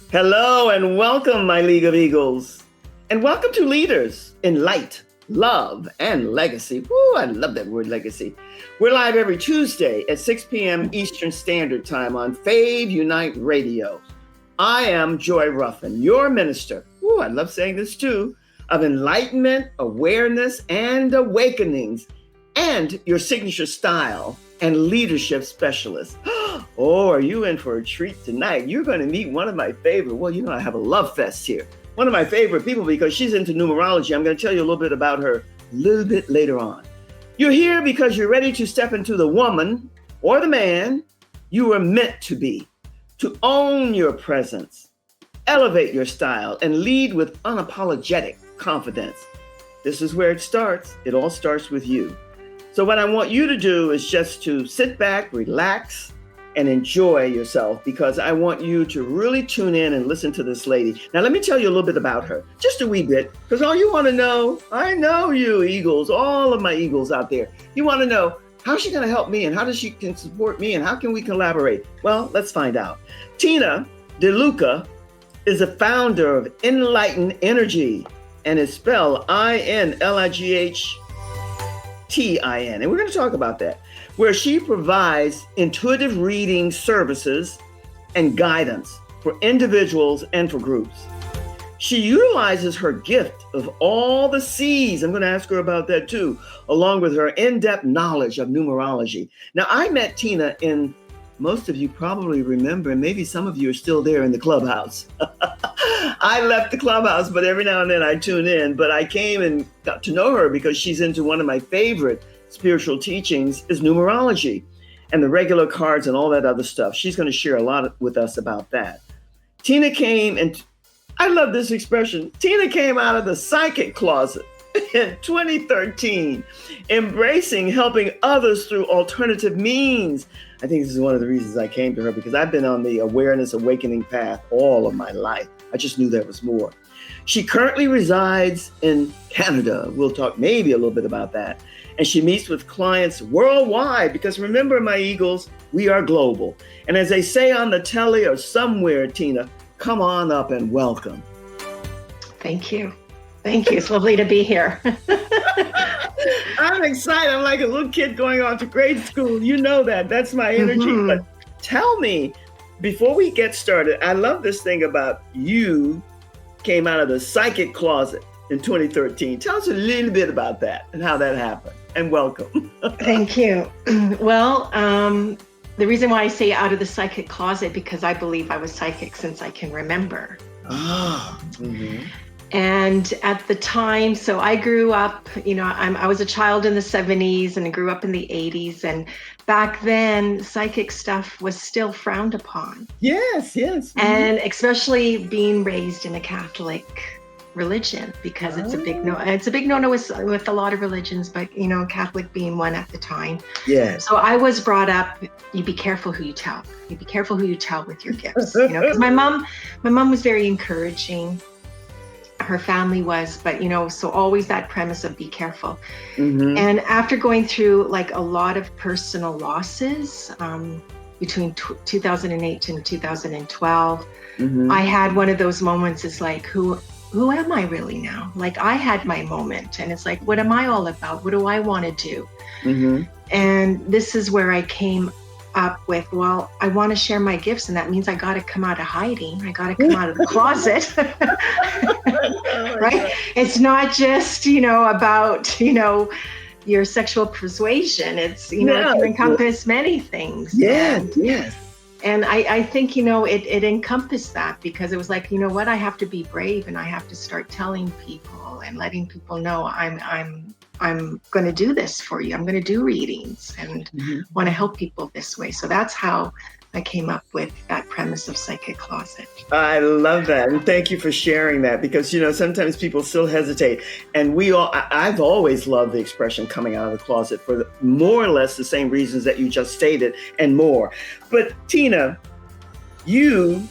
Hello and welcome, my League of Eagles. And welcome to Leaders in Light, Love, and Legacy. Woo, I love that word, legacy. We're live every Tuesday at 6 p.m. Eastern Standard Time on Fave Unite Radio. I am Joy Ruffen, your minister. Woo, I love saying this too, of enlightenment, awareness, and awakenings, and your signature style and leadership specialist. Oh, are you in for a treat tonight? You're going to meet one of my favorite, well, you know, I have a love fest here. One of my favorite people because she's into numerology. I'm going to tell you a little bit about her a little bit later on. You're here because you're ready to step into the woman or the man you were meant to be, to own your presence, elevate your style, and lead with unapologetic confidence. This is where it starts. It all starts with you. So what I want you to do is just to sit back, relax, and enjoy yourself, because I want you to really tune in and listen to this lady. Now, let me tell you a little bit about her, just a wee bit, because all you want to know, I know you Eagles, all of my Eagles out there, you want to know, how's she going to help me and how does she can support me and how can we collaborate? Well, let's find out. Tina De Luca is a founder of Inlightin Energy, and it's spelled INLIGHTIN. And we're going to talk about that, where she provides intuitive reading services and guidance for individuals and for groups. She utilizes her gift of all the C's. I'm going to ask her about that too, along with her in-depth knowledge of numerology. Now, I met Tina in, most of you probably remember, and maybe some of you are still there in the clubhouse. I left the clubhouse, but every now and then I tune in. But I came and got to know her because she's into one of my favorite spiritual teachings is numerology and the regular cards and all that other stuff. She's going to share a lot with us about that. Tina came, and I love this expression, Tina came out of the psychic closet in 2013, embracing helping others through alternative means. I think this is one of the reasons I came to her, because I've been on the awareness awakening path all of my life. I just knew there was more. She currently resides in Canada. We'll talk maybe a little bit about that. And she meets with clients worldwide, because remember, my Eagles, we are global. And as they say on the telly or somewhere, Tina, come on up and welcome. Thank you. Thank you. It's lovely to be here. I'm excited. I'm like a little kid going off to grade school. You know that. That's my energy. Mm-hmm. But tell me, before we get started, I love this thing about you came out of the psychic closet in 2013. Tell us a little bit about that and how that happened. And welcome. Thank you. Well, the reason why I say out of the psychic closet, because I believe I was psychic since I can remember. Oh. Mm-hmm. And at the time, so I grew up, you know, I was a child in the 70s and I grew up in the 80s. And back then, psychic stuff was still frowned upon. Yes, yes. Mm-hmm. And especially being raised in a Catholic religion, because it's a big no. It's a big no-no with a lot of religions, but, you know, Catholic being one at the time. Yes. So I was brought up, you be careful who you tell. You be careful who you tell with your gifts. You know, because my mom was very encouraging. Her family was, but, you know, so always that premise of be careful. Mm-hmm. And after going through like a lot of personal losses between 2008 and 2012, mm-hmm. I had one of those moments. It's like, who am I really now? Like, I had my moment, and it's like, what am I all about? What do I want to do? Mm-hmm. And this is where I came up with, well, I want to share my gifts, and that means I got to come out of hiding. I got to come out of the closet. Right? It's not just, you know, about, you know, your sexual persuasion. It's, you know, it can encompass many things. Yes. And I think, you know, it encompassed that, because it was like, you know what, I have to be brave, and I have to start telling people and letting people know I'm going to do this for you. I'm going to do readings and want to help people this way. So that's how I came up with that premise of psychic closet. I love that. And thank you for sharing that, because, you know, sometimes people still hesitate. And I've always loved the expression coming out of the closet for more or less the same reasons that you just stated and more. But Tina, you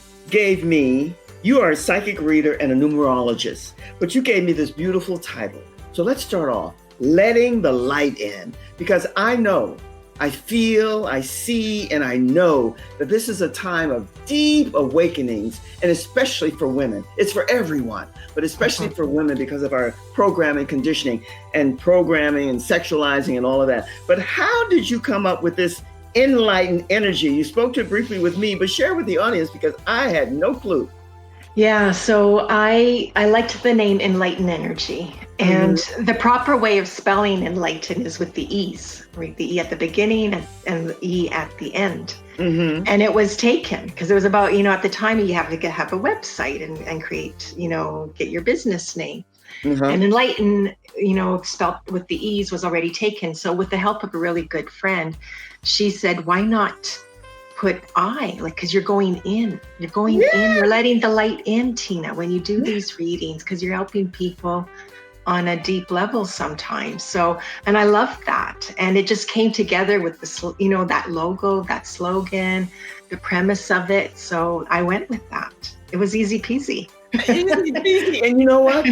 are a psychic reader and a numerologist, but you gave me this beautiful title. So let's start off, letting the light in, because I know I feel, I see, and I know that this is a time of deep awakenings, and especially for women. It's for everyone, but especially for women because of our programming, conditioning, and programming and sexualizing and all of that. But how did you come up with this Inlightin Energy? You spoke to it briefly with me, but share with the audience because I had no clue. Yeah, so I liked the name Inlightin Energy. And the proper way of spelling enlighten is with the E's, right? The E at the beginning and the E at the end. And it was taken because it was about, at the time you have to have a website and create, get your business name. And Enlighten, spelled with the E's was already taken. So with the help of a really good friend, she said, why not put I, because you're going in, you're letting the light in, Tina, when you do these readings, because you're helping people on a deep level sometimes. So, and I love that. And it just came together with that logo, that slogan, the premise of it. So I went with that. It was easy peasy. Easy peasy. And you know what?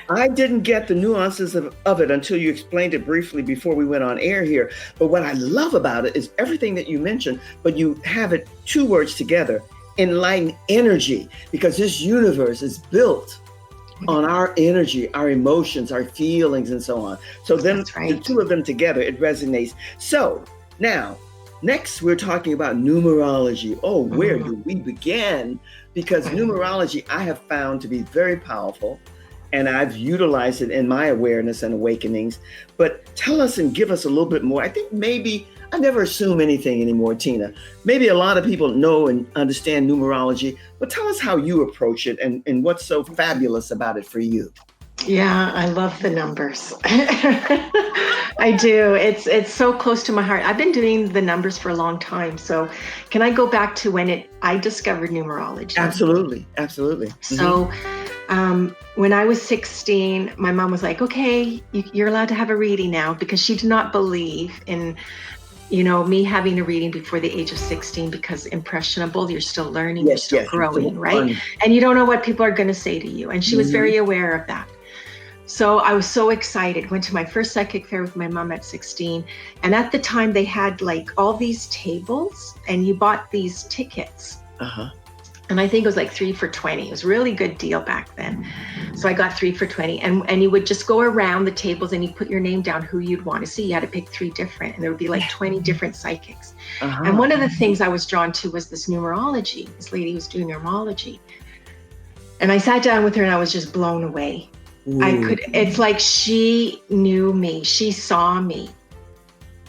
I didn't get the nuances of it until you explained it briefly before we went on air here. But what I love about it is everything that you mentioned, but you have it two words together, Inlightin Energy, because this universe is built on our energy, our emotions, our feelings, and so on. So then the two of them together, it resonates. So now, next we're talking about numerology. Oh, where do we begin? Because numerology I have found to be very powerful, and I've utilized it in my awareness and awakenings. But tell us and give us a little bit more. I think maybe I never assume anything anymore, Tina. Maybe a lot of people know and understand numerology, but tell us how you approach it and what's so fabulous about it for you. Yeah, I love the numbers. I do. It's so close to my heart. I've been doing the numbers for a long time. So can I go back to when I discovered numerology? Absolutely. Absolutely. So when I was 16, my mom was like, okay, you're allowed to have a reading now, because she did not believe in me having a reading before the age of 16, because impressionable, you're still learning, you're still growing, right? And you don't know what people are going to say to you. And she was very aware of that. So I was so excited, went to my first psychic fair with my mom at 16. And at the time they had all these tables and you bought these tickets. And I think it was 3 for $20. It was a really good deal back then. So I got 3 for $20. And you would just go around the tables and you put your name down who you'd want to see. You had to pick 3 different, and there would be 20 different psychics. And one of the things I was drawn to was this numerology. This lady was doing numerology. And I sat down with her and I was just blown away. It's like she knew me. She saw me.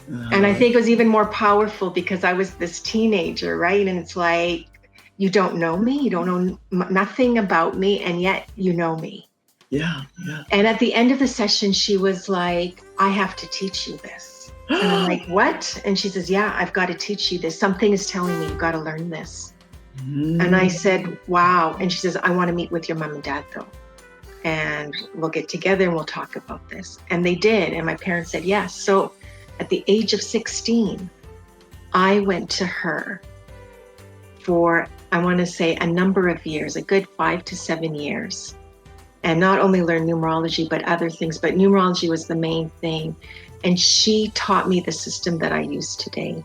And I think it was even more powerful because I was this teenager, right? And it's like, you don't know me, you don't know nothing about me, and yet you know me. Yeah. And at the end of the session, she was like, I have to teach you this. And I'm like, what? And she says, yeah, I've got to teach you this. Something is telling me you've got to learn this. And I said, wow. And she says, I want to meet with your mom and dad though. And we'll get together and we'll talk about this. And they did. And my parents said yes. So at the age of 16, I went to her for, I want to say, a number of years, a good 5 to 7 years. And not only learn numerology, but other things. But numerology was the main thing. And she taught me the system that I use today.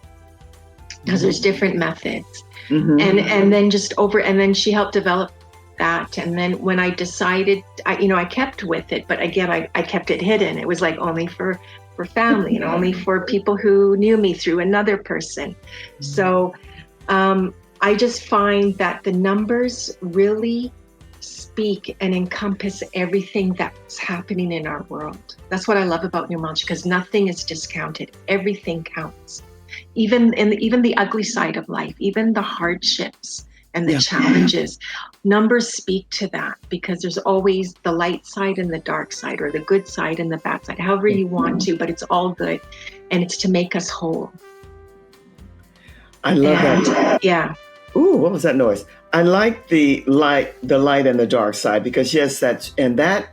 Because there's different methods. And then she helped develop that. And then when I decided, I kept with it, but again, I kept it hidden. It was only for family and only for people who knew me through another person. So I just find that the numbers really speak and encompass everything that's happening in our world. That's what I love about numerology, because nothing is discounted. Everything counts. Even the ugly side of life, even the hardships and the challenges, numbers speak to that, because there's always the light side and the dark side, or the good side and the bad side, however you want to, but it's all good. And it's to make us whole. I love that. Yeah. Ooh, what was that noise? I like the light and the dark side, because that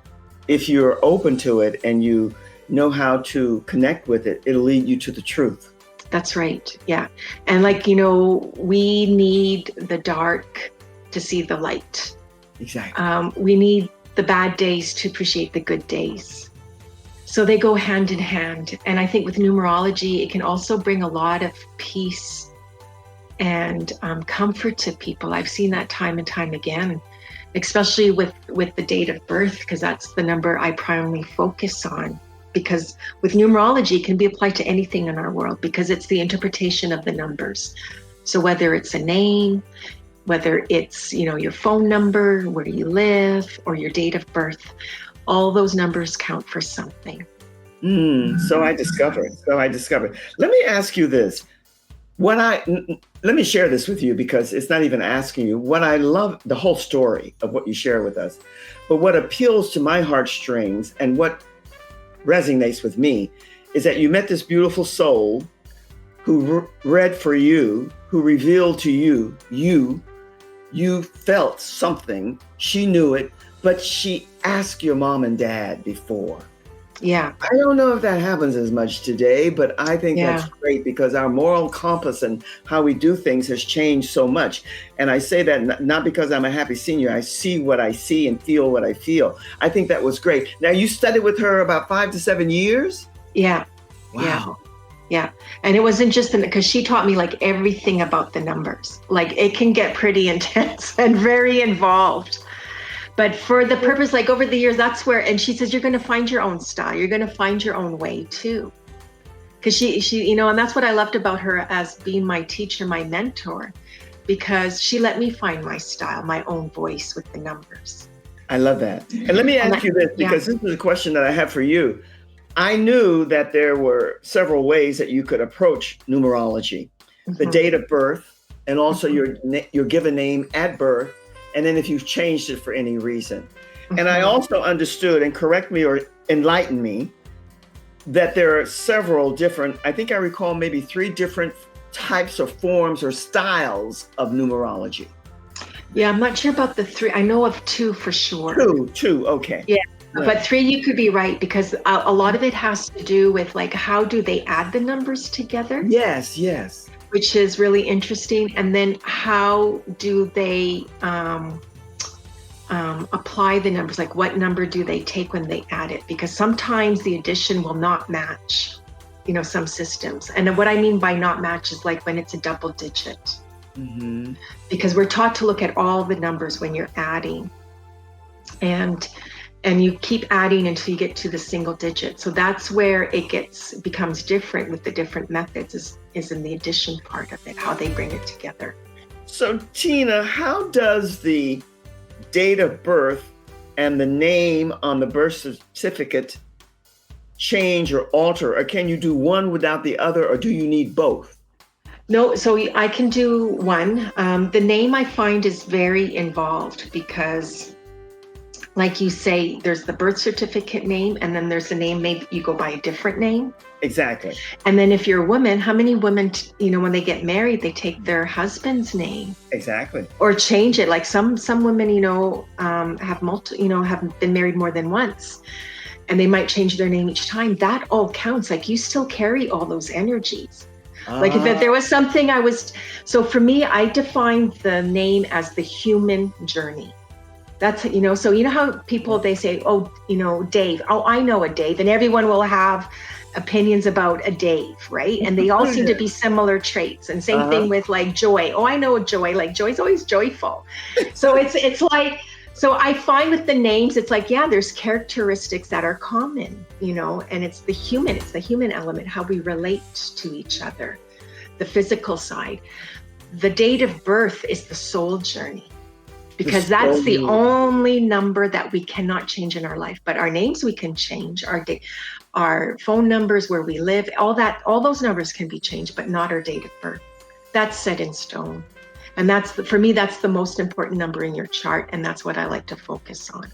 if you're open to it and you know how to connect with it, it'll lead you to the truth. That's right. Yeah. And we need the dark to see the light. Exactly. We need the bad days to appreciate the good days. So they go hand in hand. And I think with numerology, it can also bring a lot of peace and comfort to people. I've seen that time and time again, especially with the date of birth, because that's the number I primarily focus on. Because with numerology, it can be applied to anything in our world because it's the interpretation of the numbers. So whether it's a name, whether it's, your phone number, where you live, or your date of birth, all those numbers count for something. So I discovered. Let me ask you this. Let me share this with you because it's not even asking you. What I love, the whole story of what you share with us, but what appeals to my heartstrings and what resonates with me is that you met this beautiful soul who read for you, who revealed to you, you felt something, she knew it, but she asked your mom and dad before. Yeah. I don't know if that happens as much today, but I think that's great because our moral compass and how we do things has changed so much. And I say that not because I'm a happy senior. I see what I see and feel what I feel. I think that was great. Now, you studied with her about 5 to 7 years? Yeah. Wow. Yeah. And it wasn't just because she taught me like everything about the numbers. Like it can get pretty intense and very involved. But for the purpose, like over the years, that's where, and she says, you're going to find your own style. You're going to find your own way too. Because she, and that's what I loved about her as being my teacher, my mentor, because she let me find my style, my own voice with the numbers. I love that. And let me ask you this, because this is a question that I have for you. I knew that there were several ways that you could approach numerology, the date of birth, and also your given name at birth. And then if you've changed it for any reason. And I also understood, and correct me or enlighten me, that there are several different, I think I recall maybe 3 different types of forms or styles of numerology. Yeah, I'm not sure about the 3. I know of 2 for sure. 2, okay. Yeah, but 3 you could be right because a lot of it has to do with like how do they add the numbers together? Yes. Which is really interesting. And then how do they apply the numbers? Like what number do they take when they add it? Because sometimes the addition will not match, some systems. And what I mean by not match is like when it's a double digit. Because we're taught to look at all the numbers when you're adding. And you keep adding until you get to the single digit. So that's where it becomes different with the different methods is in the addition part of it, how they bring it together. So Tina, how does the date of birth and the name on the birth certificate change or alter, or can you do one without the other, or do you need both? No, so I can do one. The name I find is very involved because like you say, there's the birth certificate name, and then there's the name, maybe you go by a different name. Exactly. And then if you're a woman, how many women, when they get married, they take their husband's name. Exactly. Or change it. Like some women, have been married more than once, and they might change their name each time. That all counts. Like you still carry all those energies. Like if there was something so for me, I defined the name as the human journey. That's, so how people, they say, Dave, I know a Dave, and everyone will have opinions about a Dave, right? And they all seem to be similar traits. And same thing with like Joy. I know a Joy, like Joy's always joyful. So it's like, so I find with the names, it's like, there's characteristics that are common, and it's the human element, how we relate to each other, the physical side. The date of birth is the soul journey. Because that's the only number that we cannot change in our life. But our names we can change, our phone numbers, where we live, all those numbers can be changed, but not our date of birth. That's set in stone. And for me, that's the most important number in your chart. And that's what I like to focus on.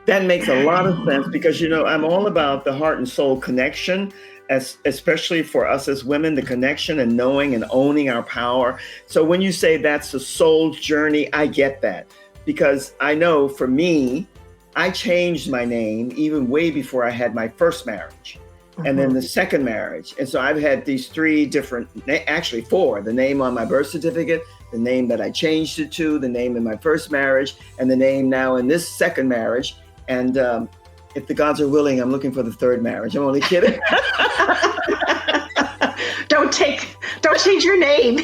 That makes a lot of sense because, I'm all about the heart and soul connection, especially for us as women, the connection and knowing and owning our power. So when you say that's the soul journey, I get that. Because I know for me, I changed my name even way before I had my first marriage and then the second marriage. And so I've had these 3 different, actually 4, the name on my birth certificate, the name that I changed it to, the name in my first marriage, and the name now in this second marriage. And if the gods are willing, I'm looking for the third marriage. I'm only kidding. Don't change your name.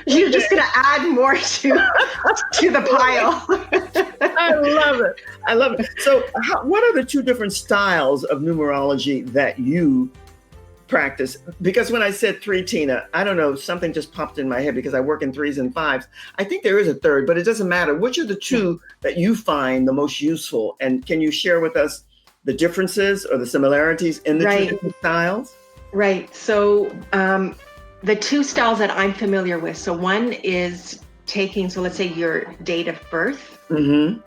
You're just going to add more to the pile. I love it. So what are the two different styles of numerology that you practice? Because when I said 3, Tina, I don't know, something just popped in my head because I work in 3s and 5s. I think there is a third, but it doesn't matter. Which are the two that you find the most useful? And can you share with us the differences or the similarities in the two different styles? Right. So the two styles that I'm familiar with. So one is taking, so let's say your date of birth, and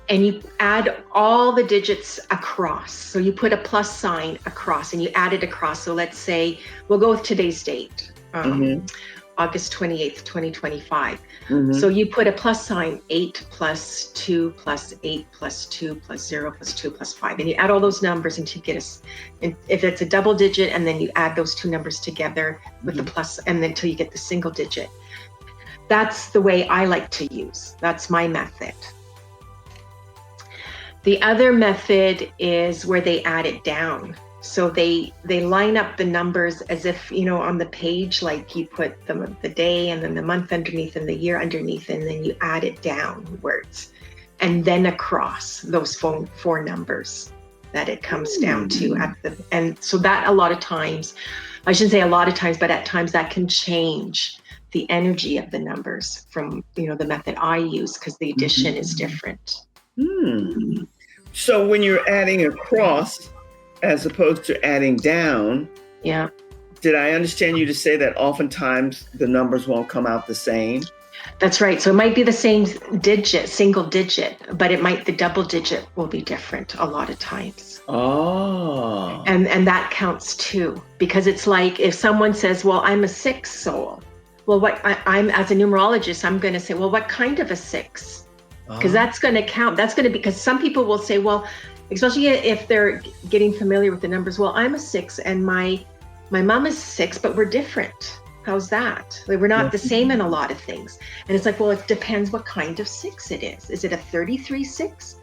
you add all the digits across. So you put a plus sign across and you add it across. So let's say we'll go with today's date, August 28th, 2025. So you put a plus sign, 8 plus 2 plus 8 plus 2 plus 0 plus 2 plus 5. And you add all those numbers until you get and if it's a double digit, and then you add those two numbers together with the plus, and then until you get the single digit. That's the way I like to use. That's my method. The other method is where they add it down. So they line up the numbers as if, on the page, like you put the day and then the month underneath and the year underneath, and then you add it downwards and then across those four numbers that it comes down to and so that a lot of times, I shouldn't say a lot of times, but at times that can change the energy of the numbers from, the method I use, because the addition is different. So when you're adding across, as opposed to adding down. Yeah. Did I understand you to say that oftentimes the numbers won't come out the same? That's right. So it might be the same digit, single digit, but the double digit will be different a lot of times. Oh. And that counts too, because it's like if someone says, well, I'm a 6 soul. Well, I'm as a numerologist, I'm going to say, well, what kind of a 6? Because that's going to count. That's going to be, because some people will say, well, especially if they're getting familiar with the numbers. Well, I'm a 6 and my mom is 6, but we're different. How's that? Like, we're not the same in a lot of things. And it's like, well, it depends what kind of 6 it is. Is it a 33-6?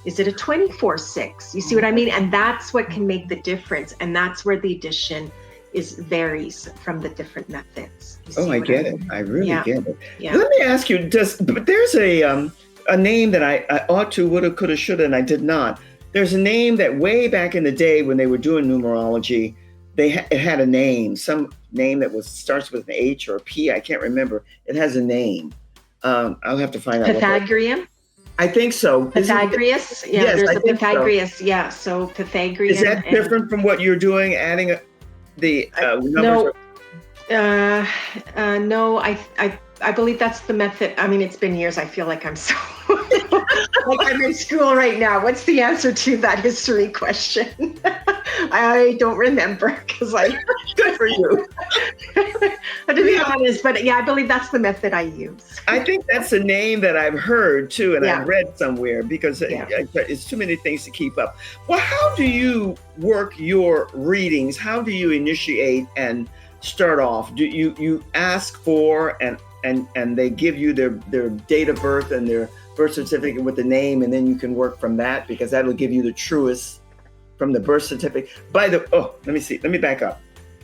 Is it a 24-6? You see what I mean? And that's what can make the difference. And that's where the addition varies from the different methods. I get it. I really get it. Yeah. Let me ask you, but there's a name that I ought to, woulda, coulda, shoulda, and I did not. There's a name that way back in the day when they were doing numerology, it had a name, some name that starts with an H or a P. I can't remember. It has a name. I'll have to find out. Pythagorean? I think so. Pythagoras? Yes, there's I a think Pythagoras. So. Yeah, so Pythagorean. Is that different from what you're doing, adding the numbers? No, I believe that's the method. I mean, it's been years. I feel like I'm so like I'm in school right now. What's the answer to that history question? I don't remember because good for you. To be honest, but yeah, I believe that's the method I use. I think that's a name that I've heard too, and I've read somewhere because it's too many things to keep up. Well, how do you work your readings? How do you initiate and start off? Do you ask for and they give you their date of birth and their birth certificate with the name, and then you can work from that, because that'll give you the truest from the birth certificate. Let me back up.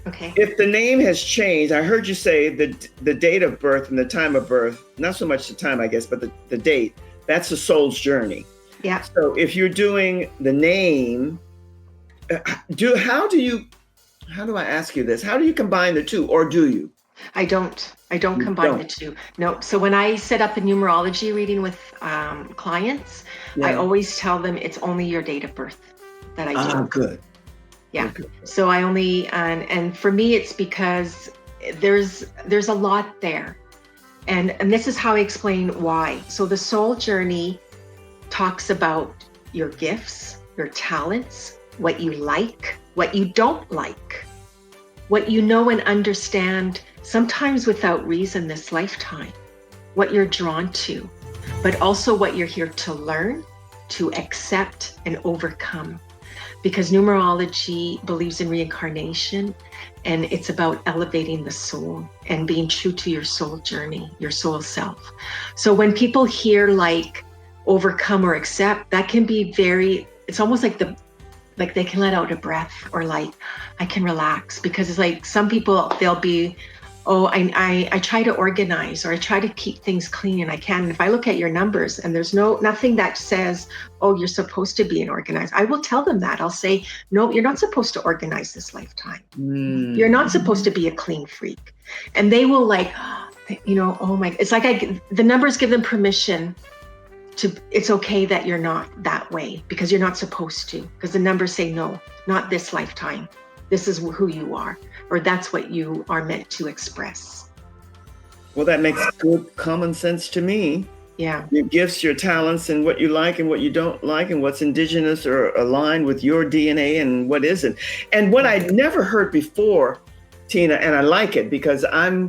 Okay. If the name has changed, I heard you say the date of birth and the time of birth, not so much the time, I guess, but the date, that's the soul's journey. Yeah. So if you're doing the name, how do I ask you this? How do you combine the two, or do you? I don't combine the two. No. So when I set up a numerology reading with clients, I always tell them it's only your date of birth that I do. Good. Yeah. Good. So I only, and for me, it's because there's a lot there. And this is how I explain why. So the soul journey talks about your gifts, your talents, what you like, what you don't like, what you know and understand, sometimes without reason this lifetime, what you're drawn to, but also what you're here to learn, to accept and overcome. Because numerology believes in reincarnation, and it's about elevating the soul and being true to your soul journey, your soul self. So when people hear like overcome or accept, that can be it's almost like they can let out a breath, or like I can relax, because it's like some people, they'll be, oh, I try to organize, or I try to keep things clean, and I can. And if I look at your numbers and there's nothing that says, oh, you're supposed to be an organized, I will tell them that. I'll say, no, you're not supposed to organize this lifetime. You're not supposed to be a clean freak. And they will like, oh my, it's like the numbers give them permission it's okay that you're not that way, because you're not supposed to, because the numbers say, no, not this lifetime. This is who you are, or that's what you are meant to express. Well, that makes good common sense to me. Yeah. Your gifts, your talents, and what you like and what you don't like, and what's indigenous or aligned with your DNA and what isn't. And what I'd never heard before, Tina, and I like it, because I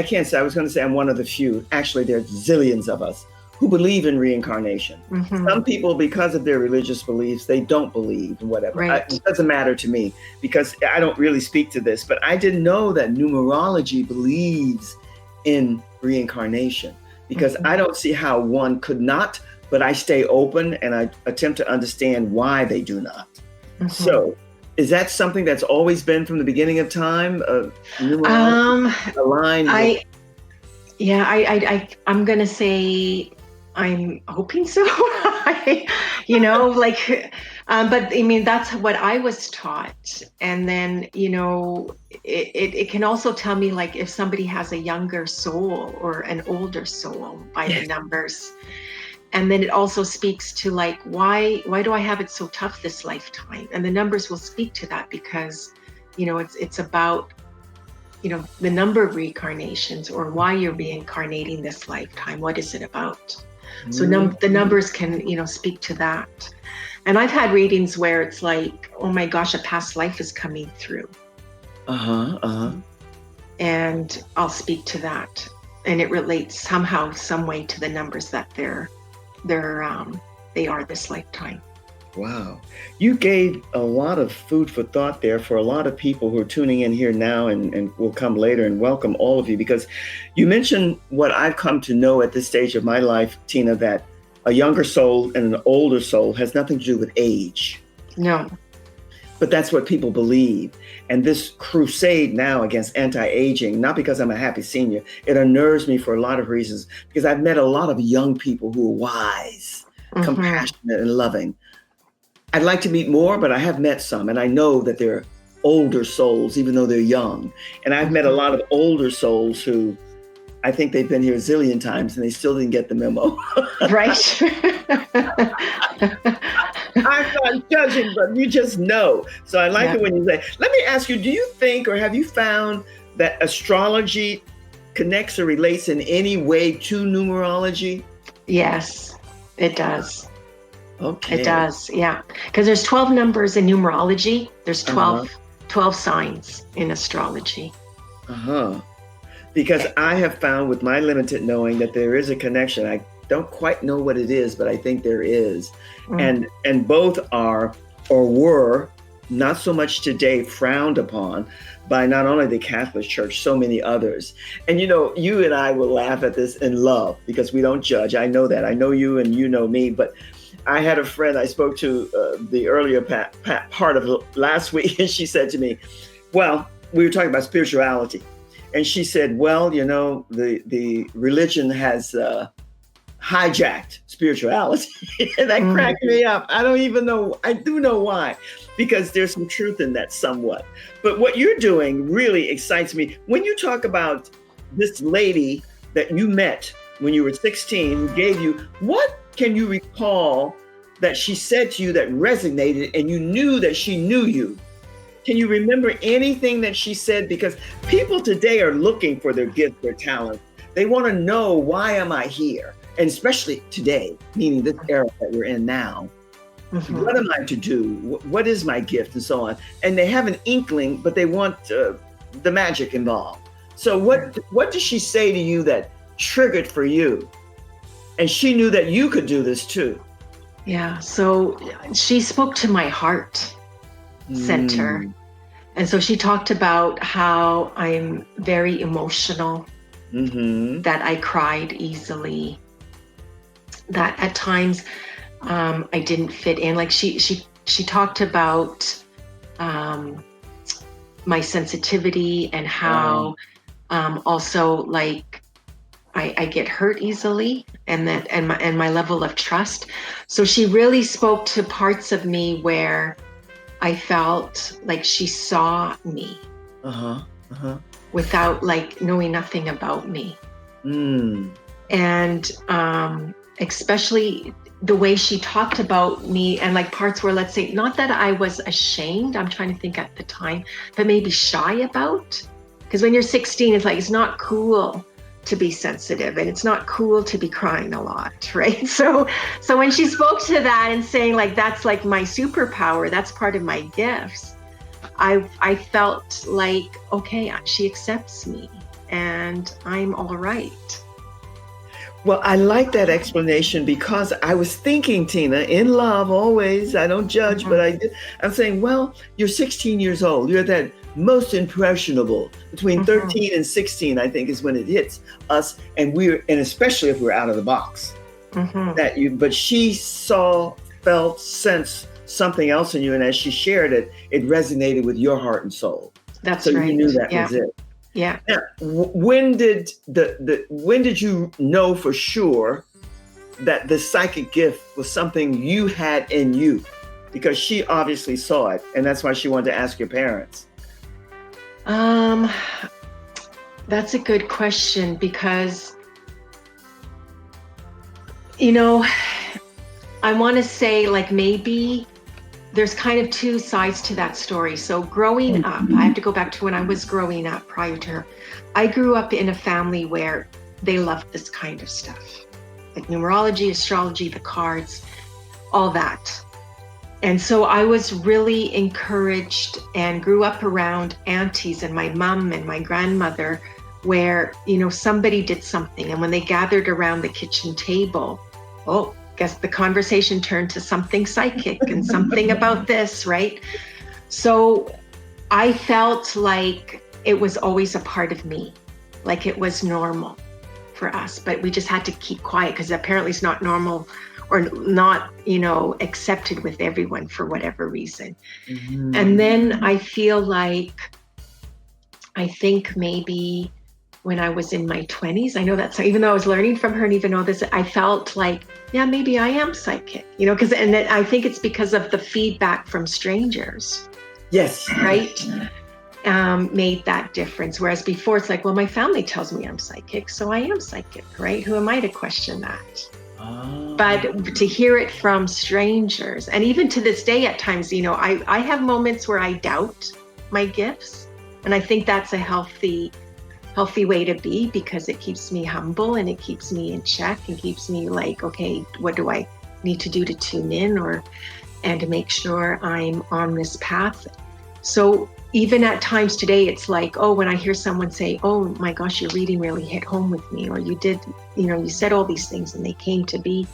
can't say, I was going to say I'm one of the few. Actually, there's zillions of us who believe in reincarnation. Mm-hmm. Some people, because of their religious beliefs, they don't believe in whatever. Right. It doesn't matter to me, because I don't really speak to this, but I didn't know that numerology believes in reincarnation, because I don't see how one could not, but I stay open and I attempt to understand why they do not. Mm-hmm. So is that something that's always been from the beginning of time? Aligned? I'm going to say, I'm hoping so. But I mean, that's what I was taught. And then, it can also tell me, like, if somebody has a younger soul or an older soul by the numbers. And then it also speaks to, like, why do I have it so tough this lifetime? And the numbers will speak to that, because, it's about, the number of reincarnations, or why you're reincarnating this lifetime. What is it about? So the numbers can, speak to that. And I've had readings where it's like, oh my gosh, a past life is coming through. And I'll speak to that. And it relates somehow, some way to the numbers that they are this lifetime. Wow. You gave a lot of food for thought there for a lot of people who are tuning in here now and will come later, and welcome all of you, because you mentioned what I've come to know at this stage of my life, Tina, that a younger soul and an older soul has nothing to do with age. No. But that's what people believe. And this crusade now against anti-aging, not because I'm a happy senior, it unnerves me for a lot of reasons, because I've met a lot of young people who are wise, compassionate, and loving. I'd like to meet more, but I have met some, and I know that they're older souls, even though they're young. And I've met a lot of older souls who I think they've been here a zillion times and they still didn't get the memo. Right. I'm not judging, but you just know. So I like it when you say, let me ask you, do you think, or have you found that astrology connects or relates in any way to numerology? Yes, it does. Okay. It does, yeah. Because there's 12 numbers in numerology. There's 12 signs in astrology. Because I have found, with my limited knowing, that there is a connection. I don't quite know what it is, but I think there is. And both are, or were, not so much today, frowned upon by not only the Catholic Church, so many others. And you and I will laugh at this in love, because we don't judge. I know that. I know you and you know me, but I had a friend I spoke to the earlier part of last week, and she said to me, well, we were talking about spirituality. And she said, well, the religion has hijacked spirituality. And that cracked me up. I don't even know. I do know why, because there's some truth in that somewhat. But what you're doing really excites me. When you talk about this lady that you met when you were 16, who gave you, what can you recall that she said to you that resonated and you knew that she knew you? Can you remember anything that she said? Because people today are looking for their gift, their talent. They want to know, why am I here? And especially today, meaning this era that we're in now. What am I to do? What is my gift? And so on. And they have an inkling, but they want the magic involved. So what did she say to you that triggered for you? And she knew that you could do this too. Yeah, so she spoke to my heart center. And so she talked about how I'm very emotional, that I cried easily, that at times I didn't fit in. Like she talked about my sensitivity and how also like I get hurt easily, and my level of trust. So she really spoke to parts of me where I felt like she saw me without like knowing nothing about me. And especially the way she talked about me, and like parts where, let's say, not that I was ashamed, I'm trying to think at the time, but maybe shy about. Because when you're 16, it's like, it's not cool to be sensitive, and it's not cool to be crying a lot, right? So when she spoke to that and saying like, that's like my superpower, that's part of my gifts, I felt like, okay, she accepts me and I'm all right. Well, I like that explanation, because I was thinking, Tina, in love always, I don't judge, but I'm saying, well, you're 16 years old. You're that most impressionable between 13 and 16, I think, is when it hits us. And especially if we're out of the box, but she saw, felt, sensed something else in you. And as she shared it, it resonated with your heart and soul. That's so right. You knew that was it. Yeah. Now, when did you know for sure that the psychic gift was something you had in you? Because she obviously saw it, and that's why she wanted to ask your parents. That's a good question, because, you know, I want to say like maybe there's kind of two sides to that story. So growing up, I have to go back to when I was growing up prior to her. I grew up in a family where they loved this kind of stuff, like numerology, astrology, the cards, all that. And so I was really encouraged and grew up around aunties and my mom and my grandmother, where, you know, somebody did something. And when they gathered around the kitchen table, guess the conversation turned to something psychic and something about this, right? So I felt like it was always a part of me, like it was normal for us, but we just had to keep quiet because apparently it's not normal or not, you know, accepted with everyone for whatever reason. And then I feel like, I think maybe when I was in my 20s, I know that's, even though I was learning from her and even though this, I felt like, yeah, maybe I am psychic, you know, and then I think it's because of the feedback from strangers. Yes. Right? Made that difference. Whereas before it's like, well, my family tells me I'm psychic, so I am psychic, right? Who am I to question that? But to hear it from strangers, and even to this day at times, you know, I have moments where I doubt my gifts. And I think that's a healthy way to be, because it keeps me humble and it keeps me in check and keeps me like, okay, what do I need to do to tune in and to make sure I'm on this path? So even at times today, it's like, when I hear someone say, oh my gosh, your reading really hit home with me, or you did, you know, you said all these things and they came to be.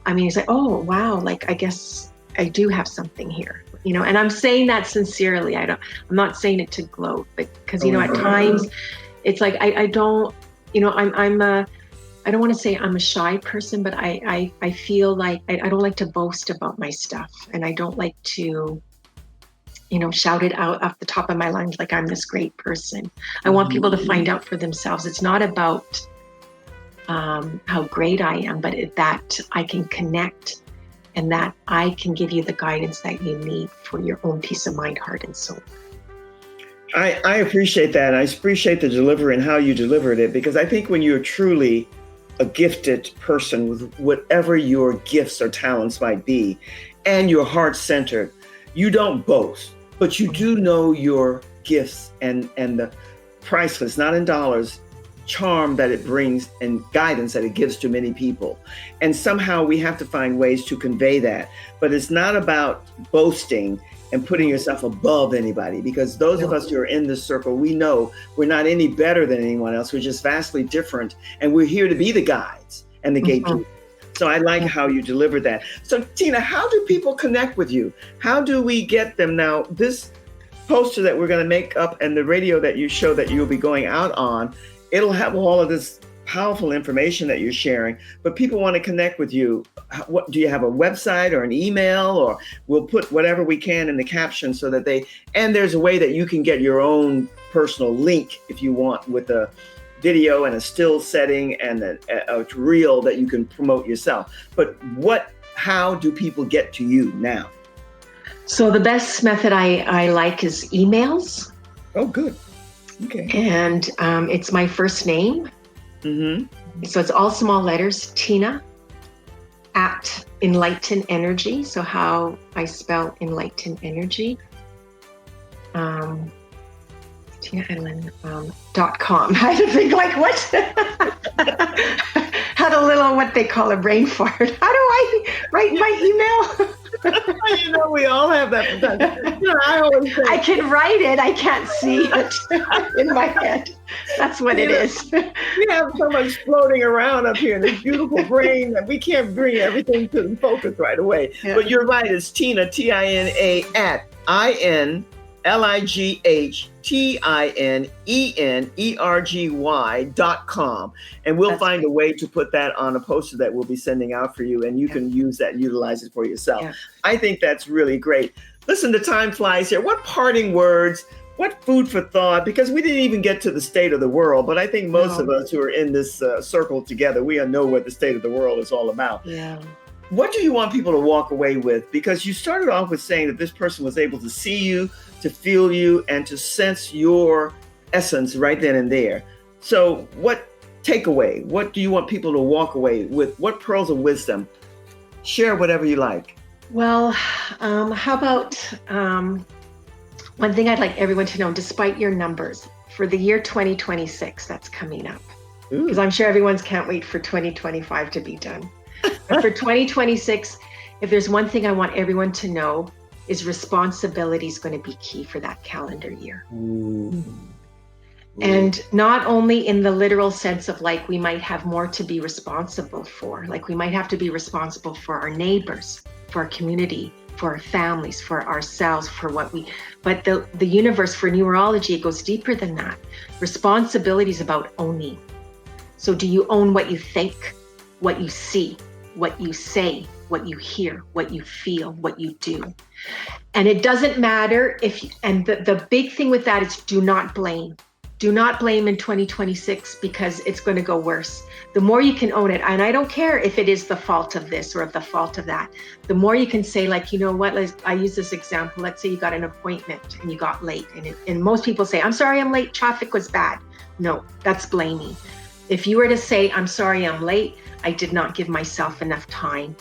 I mean, it's like, oh wow, like I guess I do have something here, you know, and I'm saying that sincerely. I'm not saying it to gloat, but because, you know, at times it's like, I don't, you know, I don't want to say I'm a shy person, but I feel like I don't like to boast about my stuff, and I don't like to, you know, shout it out off the top of my lungs like I'm this great person. I want people to find out for themselves. It's not about how great I am, but that I can connect and that I can give you the guidance that you need for your own peace of mind, heart, and soul. I appreciate that. I appreciate the delivery and how you delivered it, because I think when you're truly a gifted person with whatever your gifts or talents might be, and you're heart-centered, you don't boast, but you do know your gifts and the priceless, not in dollars, charm that it brings and guidance that it gives to many people. And somehow we have to find ways to convey that. But it's not about boasting and putting yourself above anybody, because those of us who are in this circle, we know we're not any better than anyone else. We're just vastly different, and we're here to be the guides and the gatekeepers. So I like how you delivered that. So Tina, how do people connect with you? How do we get them? Now, this poster that we're going to make up and the radio that you show that you'll be going out on, it'll have all of this powerful information that you're sharing, but people want to connect with you. What do you have, a website or an email, or we'll put whatever we can in the caption so that and there's a way that you can get your own personal link if you want, with a video and a still setting and a reel that you can promote yourself. But how do people get to you now? So the best method I like is emails. Oh, good. Okay. And it's my first name. Mm-hmm. So it's all small letters, Tina at Inlightin Energy. So how I spell Inlightin Energy. TinaEdlin.com. I had to think, like, what? Had a little, what they call a brain fart. How do I write my email? We all have that. I always say, I can write it. I can't see it in my head. That's what it is. We have so much floating around up here in this beautiful brain that we can't bring everything to the focus right away. Yeah. But you're right. It's Tina, Tina at INLIGHTINENERGY.com. And we'll find a way to put that on a poster that we'll be sending out for you, and you can use that and utilize it for yourself. Yeah. I think that's really great. Listen, the time flies here. What parting words, what food for thought, because we didn't even get to the state of the world, but I think most of us who are in this circle together, we know what the state of the world is all about. Yeah. What do you want people to walk away with? Because you started off with saying that this person was able to see you, to feel you, and to sense your essence right then and there. So what takeaway? What do you want people to walk away with? What pearls of wisdom? Share whatever you like. Well, how about one thing I'd like everyone to know, despite your numbers, for the year 2026 that's coming up, because I'm sure everyone's can't wait for 2025 to be done. But for 2026, if there's one thing I want everyone to know, is responsibility is going to be key for that calendar year. Ooh. And not only in the literal sense of, like, we might have more to be responsible for, like we might have to be responsible for our neighbors, for our community, for our families, for ourselves, but the universe, for numerology, it goes deeper than that. Responsibility is about owning. So do you own what you think, what you see, what you say, what you hear, what you feel, what you do? And it doesn't matter the big thing with that is do not blame. Do not blame in 2026, because it's going to go worse. The more you can own it, and I don't care if it is the fault of this or the fault of that, the more you can say, like, you know what, I use this example. Let's say you got an appointment and you got late. And most people say, I'm sorry I'm late, traffic was bad. No, that's blaming. If you were to say, I'm sorry I'm late, I did not give myself enough time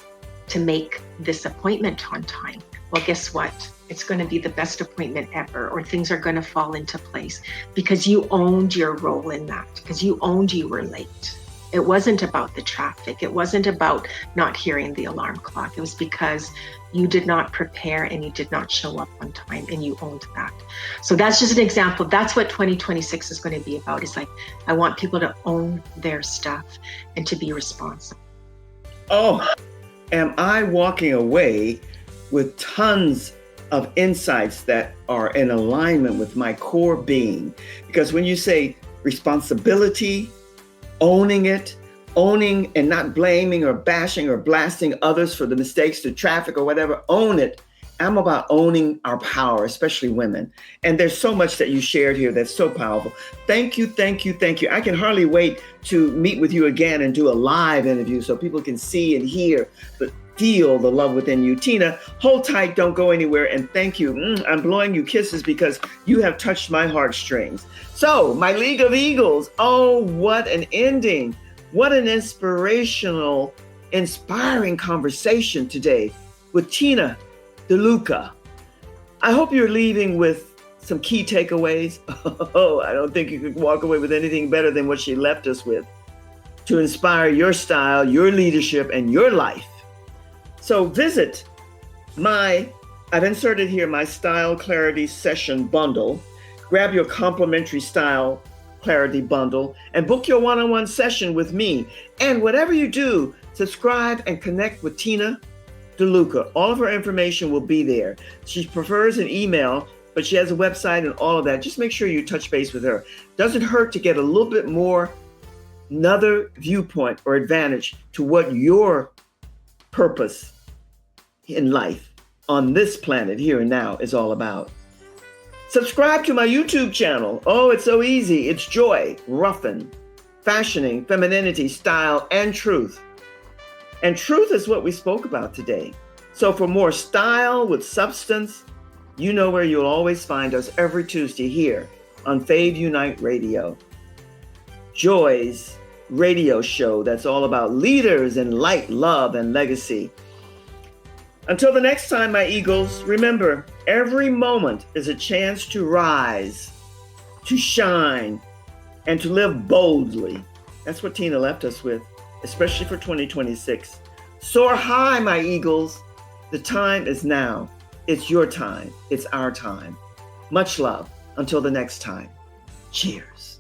to make this appointment on time. Well, guess what? It's going to be the best appointment ever, or things are going to fall into place because you owned your role in that, because you owned you were late. It wasn't about the traffic. It wasn't about not hearing the alarm clock. It was because you did not prepare and you did not show up on time, and you owned that. So that's just an example. That's what 2026 is going to be about. It's like, I want people to own their stuff and to be responsible. Oh, am I walking away with tons of insights that are in alignment with my core being? Because when you say responsibility, owning it, owning and not blaming or bashing or blasting others for the mistakes, the traffic or whatever, own it. I'm about owning our power, especially women. And there's so much that you shared here that's so powerful. Thank you, thank you, thank you. I can hardly wait to meet with you again and do a live interview so people can see and hear, but feel the love within you. Tina, hold tight, don't go anywhere, and thank you. I'm blowing you kisses because you have touched my heartstrings. So, my League of Eagles, oh, what an ending. What an inspirational, inspiring conversation today with Tina De Luca. I hope you're leaving with some key takeaways. Oh, I don't think you could walk away with anything better than what she left us with to inspire your style, your leadership, and your life. So visit I've inserted here my Style Clarity Session Bundle. Grab your complimentary Style Clarity Bundle and book your one-on-one session with me. And whatever you do, subscribe and connect with Tina De Luca. All of her information will be there. She prefers an email, but she has a website and all of that. Just make sure you touch base with her. Doesn't hurt to get a little bit more another viewpoint or advantage to what your purpose in life on this planet here and now is all about. Subscribe to my YouTube channel. Oh, it's so easy. It's Joy Ruffen, fashioning, femininity, style, and truth. And truth is what we spoke about today. So for more style with substance, you know where you'll always find us every Tuesday here on Fave Unite Radio. Joy's radio show that's all about leaders in light, love, and legacy. Until the next time, my Eagles, remember, every moment is a chance to rise, to shine, and to live boldly. That's what Tina left us with, especially for 2026. Soar high, my Eagles. The time is now. It's your time. It's our time. Much love. Until the next time. Cheers.